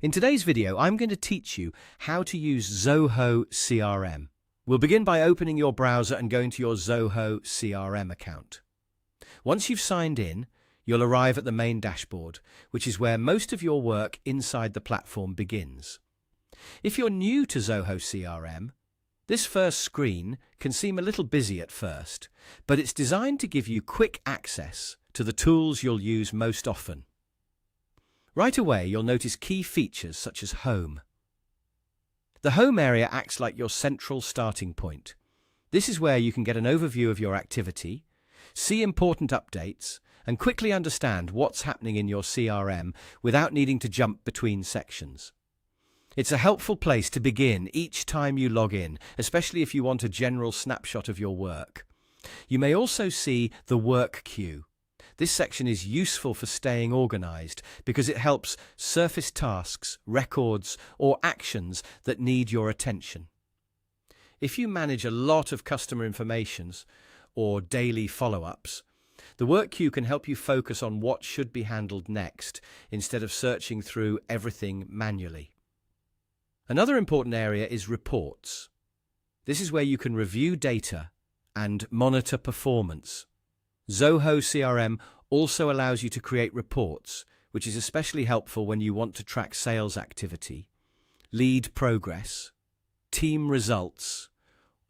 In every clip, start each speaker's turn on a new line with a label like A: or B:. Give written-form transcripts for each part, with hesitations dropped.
A: In today's video, I'm going to teach you how to use Zoho CRM. We'll begin by opening your browser and going to your Zoho CRM account. Once you've signed in, you'll arrive at the main dashboard, which is where most of your work inside the platform begins. If you're new to Zoho CRM, this first screen can seem a little busy at first, but it's designed to give you quick access to the tools you'll use most often. Right away, you'll notice key features such as Home. The Home area acts like your central starting point. This is where you can get an overview of your activity, see important updates, and quickly understand what's happening in your CRM without needing to jump between sections. It's a helpful place to begin each time you log in, especially if you want a general snapshot of your work. You may also see the Work Queue. This section is useful for staying organized because it helps surface tasks, records, or actions that need your attention. If you manage a lot of customer information or daily follow-ups, the Work Queue can help you focus on what should be handled next instead of searching through everything manually. Another important area is Reports. This is where you can review data and monitor performance. Zoho CRM also allows you to create reports, which is especially helpful when you want to track sales activity, lead progress, team results,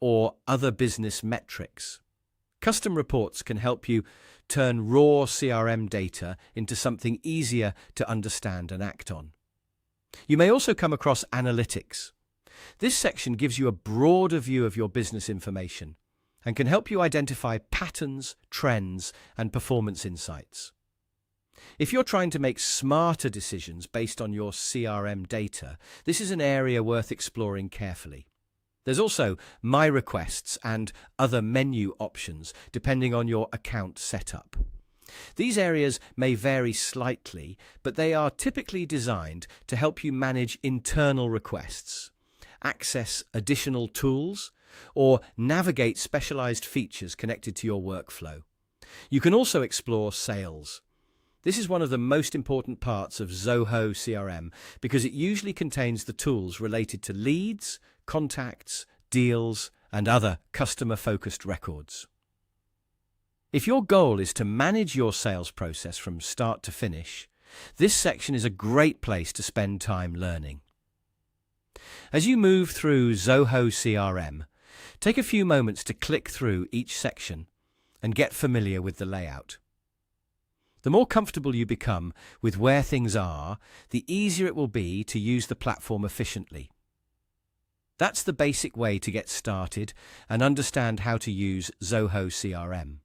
A: or other business metrics. Custom reports can help you turn raw CRM data into something easier to understand and act on. You may also come across Analytics. This section gives you a broader view of your business information and can help you identify patterns, trends, and performance insights. If you're trying to make smarter decisions based on your CRM data, this is an area worth exploring carefully. There's also My Requests and other menu options depending on your account setup. These areas may vary slightly, but they are typically designed to help you manage internal requests, access additional tools, or navigate specialized features connected to your workflow. You can also explore sales. This is one of the most important parts of Zoho CRM because it usually contains the tools related to leads, contacts, deals, and other customer-focused records. If your goal is to manage your sales process from start to finish, this section is a great place to spend time learning. As you move through Zoho CRM, take a few moments to click through each section and get familiar with the layout. The more comfortable you become with where things are, the easier it will be to use the platform efficiently. That's the basic way to get started and understand how to use Zoho CRM.